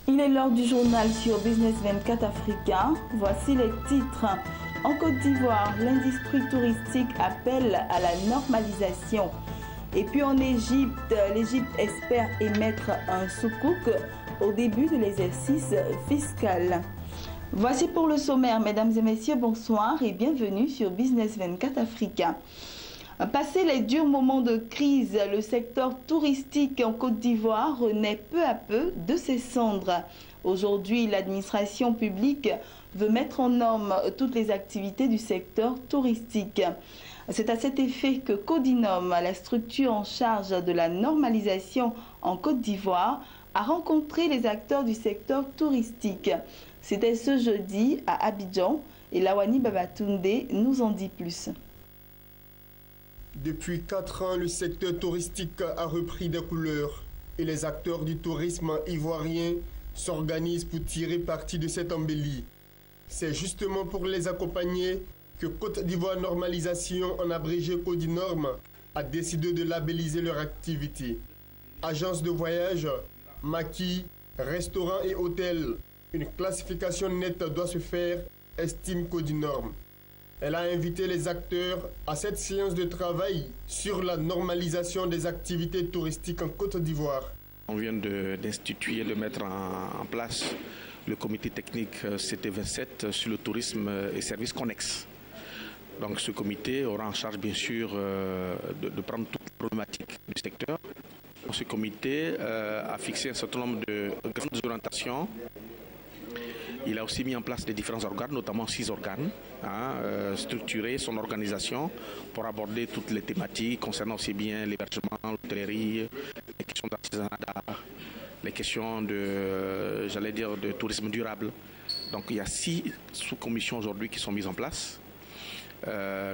Il est l'heure du journal sur Business 24 Africa. Voici les titres. En Côte d'Ivoire, l'industrie touristique appelle à la normalisation. Et puis en Égypte, l'Égypte espère émettre un soukouk au début de l'exercice fiscal. Voici pour le sommaire, mesdames et messieurs, bonsoir et bienvenue sur Business 24 Africa. Passé les durs moments de crise, le secteur touristique en Côte d'Ivoire renaît peu à peu de ses cendres. Aujourd'hui, l'administration publique veut mettre en norme toutes les activités du secteur touristique. C'est à cet effet que Codinom, la structure en charge de la normalisation en Côte d'Ivoire, a rencontré les acteurs du secteur touristique. C'était ce jeudi à Abidjan et Lawani Babatunde nous en dit plus. Depuis 4 ans, le secteur touristique a repris des couleurs et les acteurs du tourisme ivoirien s'organisent pour tirer parti de cette embellie. C'est justement pour les accompagner que Côte d'Ivoire Normalisation, en abrégé Codinorm, a décidé de labelliser leur activité. Agences de voyage, maquis, restaurants et hôtels, une classification nette doit se faire, estime Codinorm. Elle a invité les acteurs à cette séance de travail sur la normalisation des activités touristiques en Côte d'Ivoire. On vient d'instituer, de mettre en place le comité technique CT27 sur le tourisme et services connexes. Donc ce comité aura en charge bien sûr de prendre toutes les problématiques du secteur. Ce comité a fixé un certain nombre de grandes orientations. Il a aussi mis en place des différents organes, notamment 6 organes, structurer son organisation pour aborder toutes les thématiques concernant aussi bien l'hébergement, l'hôtellerie, les questions d'artisanat d'art, les questions de tourisme durable. Donc il y a 6 sous-commissions aujourd'hui qui sont mises en place,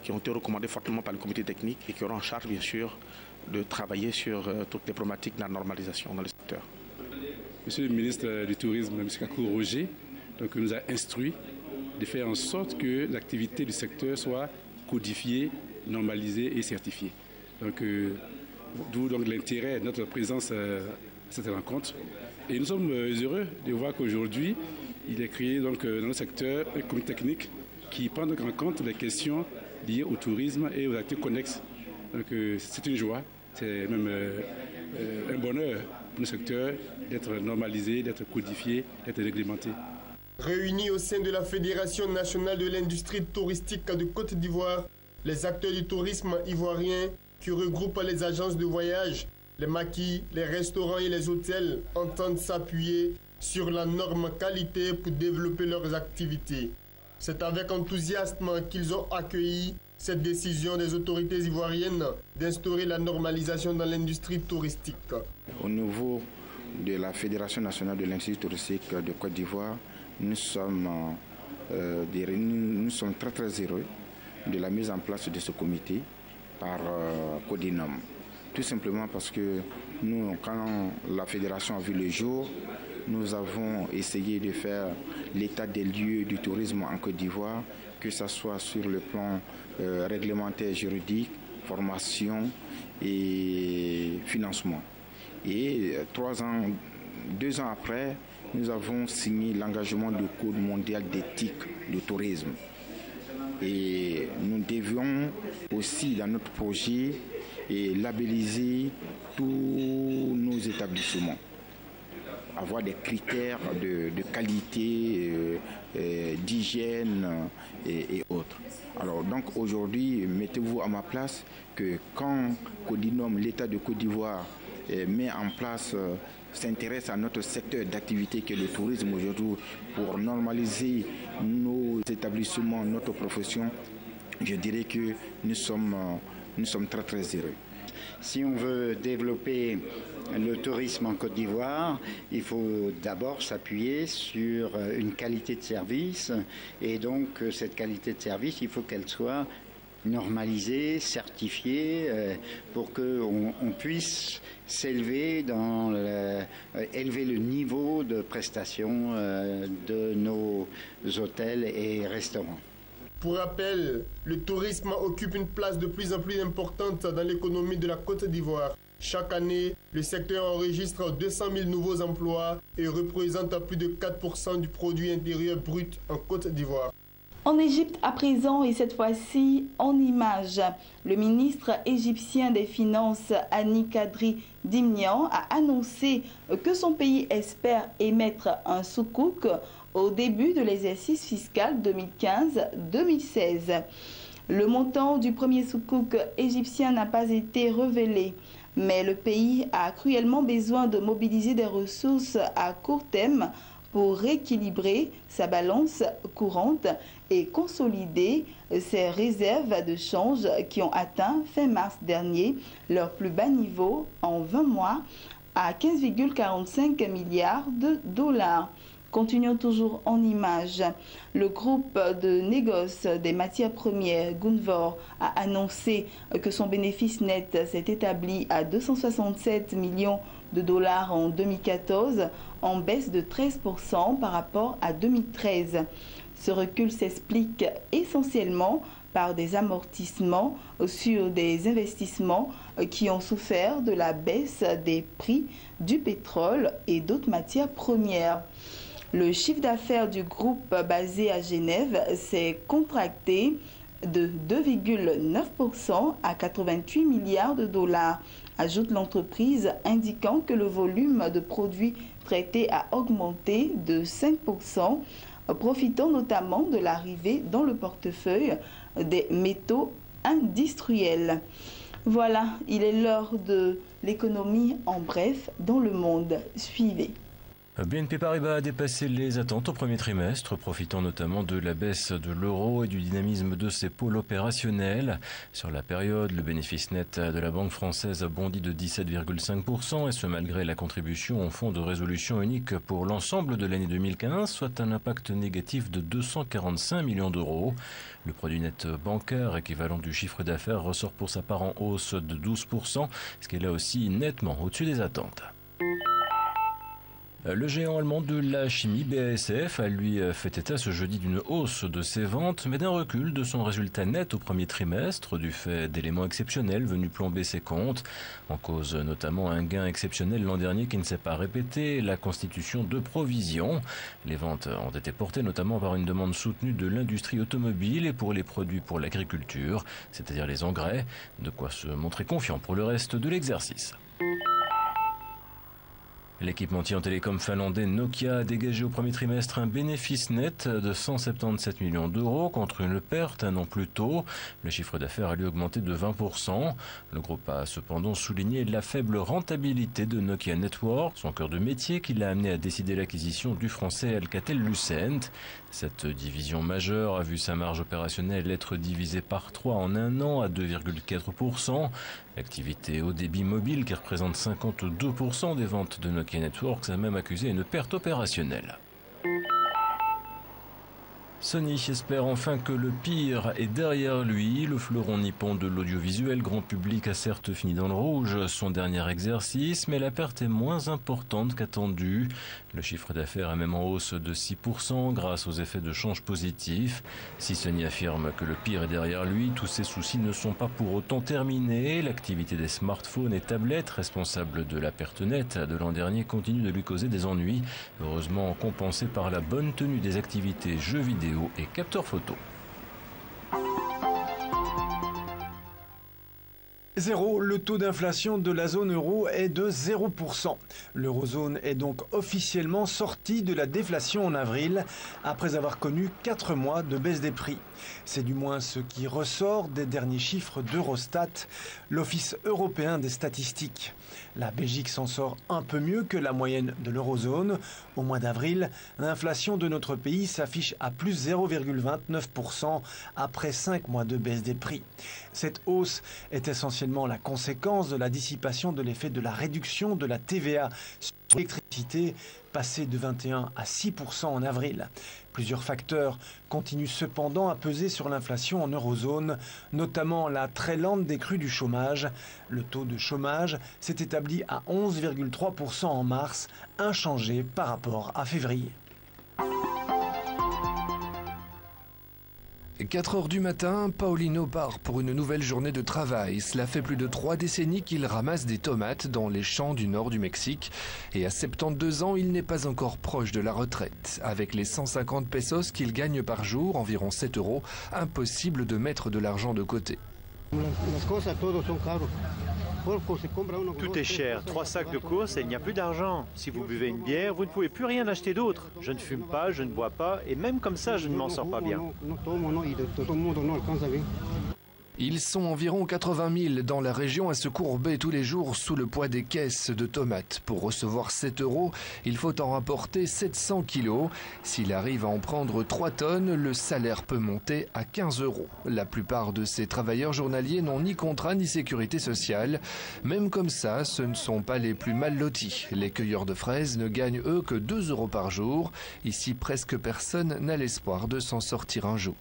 qui ont été recommandées fortement par le comité technique et qui auront en charge bien sûr de travailler sur toutes les problématiques de la normalisation dans le secteur. Monsieur le ministre du Tourisme, M. Kakou Roger, nous a instruit de faire en sorte que l'activité du secteur soit codifiée, normalisée et certifiée. D'où l'intérêt de notre présence à cette rencontre. Et nous sommes heureux de voir qu'aujourd'hui, il est créé dans le secteur un comité technique qui prend en compte les questions liées au tourisme et aux activités connexes. C'est une joie, c'est même un bonheur pour le secteur d'être normalisé, d'être codifié, d'être réglementé. Réunis au sein de la Fédération nationale de l'industrie touristique de Côte d'Ivoire, les acteurs du tourisme ivoirien qui regroupent les agences de voyage, les maquis, les restaurants et les hôtels entendent s'appuyer sur la norme qualité pour développer leurs activités. C'est avec enthousiasme qu'ils ont accueilli cette décision des autorités ivoiriennes d'instaurer la normalisation dans l'industrie touristique. Au niveau de la Fédération nationale de l'industrie touristique de Côte d'Ivoire, nous sommes très très heureux de la mise en place de ce comité par Codinom. Tout simplement parce que nous, quand la fédération a vu le jour, nous avons essayé de faire l'état des lieux du tourisme en Côte d'Ivoire, que ce soit sur le plan réglementaire, juridique, formation et financement. Et 2 ans après, nous avons signé l'engagement du Code mondial d'éthique du tourisme. Et nous devions aussi, dans notre projet, labelliser tous nos établissements, avoir des critères de qualité, d'hygiène et autres. Alors donc aujourd'hui, mettez-vous à ma place que quand Codinom, l'État de Côte d'Ivoire, met en place, s'intéresse à notre secteur d'activité qui est le tourisme aujourd'hui pour normaliser nos établissements, notre profession, je dirais que nous sommes très très heureux. Si on veut développer le tourisme en Côte d'Ivoire, il faut d'abord s'appuyer sur une qualité de service et donc cette qualité de service, il faut qu'elle soit normalisée, certifiée pour qu'on puisse s'élever élever le niveau de prestation de nos hôtels et restaurants. Pour rappel, le tourisme occupe une place de plus en plus importante dans l'économie de la Côte d'Ivoire. Chaque année, le secteur enregistre 200 000 nouveaux emplois et représente plus de 4% du produit intérieur brut en Côte d'Ivoire. En Égypte à présent et cette fois-ci en images, le ministre égyptien des Finances Hani Kadri Dimnian a annoncé que son pays espère émettre un soukouk au début de l'exercice fiscal 2015-2016. Le montant du premier soukouk égyptien n'a pas été révélé, mais le pays a cruellement besoin de mobiliser des ressources à court terme pour rééquilibrer sa balance courante et consolider ses réserves de change qui ont atteint fin mars dernier leur plus bas niveau en 20 mois à 15,45 milliards de dollars. Continuons toujours en images. Le groupe de négoce des matières premières, Gunvor, a annoncé que son bénéfice net s'est établi à 267 millions de dollars en 2014, en baisse de 13% par rapport à 2013. Ce recul s'explique essentiellement par des amortissements sur des investissements qui ont souffert de la baisse des prix du pétrole et d'autres matières premières. Le chiffre d'affaires du groupe basé à Genève s'est contracté de 2,9% à 88 milliards de dollars, ajoute l'entreprise, indiquant que le volume de produits traités a augmenté de 5%, profitant notamment de l'arrivée dans le portefeuille des métaux industriels. Voilà, il est l'heure de l'économie en bref dans le monde. Suivez. BNP Paribas a dépassé les attentes au premier trimestre, profitant notamment de la baisse de l'euro et du dynamisme de ses pôles opérationnels. Sur la période, le bénéfice net de la banque française a bondi de 17,5%, et ce malgré la contribution au fonds de résolution unique pour l'ensemble de l'année 2015, soit un impact négatif de 245 millions d'euros. Le produit net bancaire, équivalent du chiffre d'affaires, ressort pour sa part en hausse de 12%, ce qui est là aussi nettement au-dessus des attentes. Le géant allemand de la chimie BASF a lui fait état ce jeudi d'une hausse de ses ventes, mais d'un recul de son résultat net au premier trimestre, du fait d'éléments exceptionnels venus plomber ses comptes. En cause notamment un gain exceptionnel l'an dernier qui ne s'est pas répété, la constitution de provisions. Les ventes ont été portées notamment par une demande soutenue de l'industrie automobile et pour les produits pour l'agriculture, c'est-à-dire les engrais, de quoi se montrer confiant pour le reste de l'exercice. L'équipementier en télécom finlandais Nokia a dégagé au premier trimestre un bénéfice net de 177 millions d'euros contre une perte un an plus tôt. Le chiffre d'affaires a lui augmenté de 20%. Le groupe a cependant souligné la faible rentabilité de Nokia Networks, son cœur de métier qui l'a amené à décider l'acquisition du français Alcatel-Lucent. Cette division majeure a vu sa marge opérationnelle être divisée par 3 en un an à 2,4%. L'activité haut débit mobile, qui représente 52% des ventes de Nokia Networks, a même accusé une perte opérationnelle. Sony espère enfin que le pire est derrière lui. Le fleuron nippon de l'audiovisuel grand public a certes fini dans le rouge son dernier exercice, mais la perte est moins importante qu'attendue. Le chiffre d'affaires est même en hausse de 6% grâce aux effets de change positifs. Si Sony affirme que le pire est derrière lui, tous ses soucis ne sont pas pour autant terminés. L'activité des smartphones et tablettes, responsable de la perte nette de l'an dernier, continue de lui causer des ennuis, heureusement compensés par la bonne tenue des activités jeux vidéo et capteurs photo. Zéro, le taux d'inflation de la zone euro est de 0%. L'eurozone est donc officiellement sortie de la déflation en avril, après avoir connu 4 mois de baisse des prix. C'est du moins ce qui ressort des derniers chiffres d'Eurostat, l'Office européen des statistiques. La Belgique s'en sort un peu mieux que la moyenne de l'eurozone. Au mois d'avril, l'inflation de notre pays s'affiche à plus 0,29% après 5 mois de baisse des prix. Cette hausse est essentiellement la conséquence de la dissipation de l'effet de la réduction de la TVA sur l'électricité, passée de 21 à 6% en avril. Plusieurs facteurs continuent cependant à peser sur l'inflation en eurozone, notamment la très lente décrue du chômage. Le taux de chômage s'est établi à 11,3% en mars, inchangé par rapport à février. 4 heures du matin, Paulino part pour une nouvelle journée de travail. Cela fait plus de 3 décennies qu'il ramasse des tomates dans les champs du nord du Mexique. Et à 72 ans, il n'est pas encore proche de la retraite. Avec les 150 pesos qu'il gagne par jour, environ 7 euros, impossible de mettre de l'argent de côté. Tout est cher, 3 sacs de courses et il n'y a plus d'argent. Si vous buvez une bière, vous ne pouvez plus rien acheter d'autre. Je ne fume pas, je ne bois pas et même comme ça, je ne m'en sors pas bien. Ils sont environ 80 000 dans la région à se courber tous les jours sous le poids des caisses de tomates. Pour recevoir 7 euros, il faut en rapporter 700 kilos. S'il arrive à en prendre 3 tonnes, le salaire peut monter à 15 euros. La plupart de ces travailleurs journaliers n'ont ni contrat ni sécurité sociale. Même comme ça, ce ne sont pas les plus mal lotis. Les cueilleurs de fraises ne gagnent eux que 2 euros par jour. Ici, presque personne n'a l'espoir de s'en sortir un jour.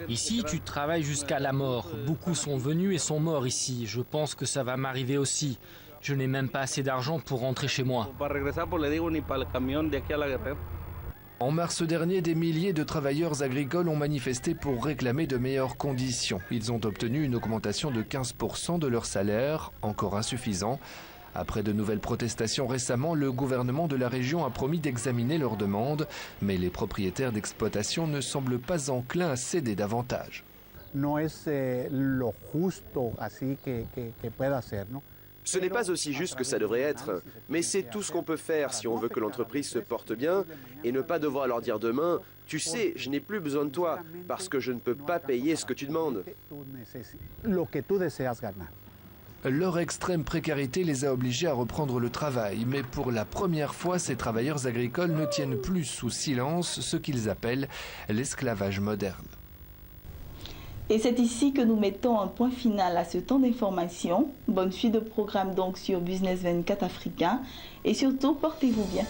Ici, tu travailles jusqu'à la mort. Beaucoup sont venus et sont morts ici. Je pense que ça va m'arriver aussi. Je n'ai même pas assez d'argent pour rentrer chez moi. En mars dernier, des milliers de travailleurs agricoles ont manifesté pour réclamer de meilleures conditions. Ils ont obtenu une augmentation de 15% de leur salaire, encore insuffisant. Après de nouvelles protestations récemment, le gouvernement de la région a promis d'examiner leurs demandes, mais les propriétaires d'exploitation ne semblent pas enclins à céder davantage. Ce n'est pas aussi juste que ça devrait être, mais c'est tout ce qu'on peut faire si on veut que l'entreprise se porte bien et ne pas devoir leur dire demain « Tu sais, je n'ai plus besoin de toi parce que je ne peux pas payer ce que tu demandes ». Leur extrême précarité les a obligés à reprendre le travail, mais pour la première fois, ces travailleurs agricoles ne tiennent plus sous silence ce qu'ils appellent l'esclavage moderne. Et c'est ici que nous mettons un point final à ce temps d'information. Bonne suite de programme donc sur Business 24 Africain et surtout portez-vous bien.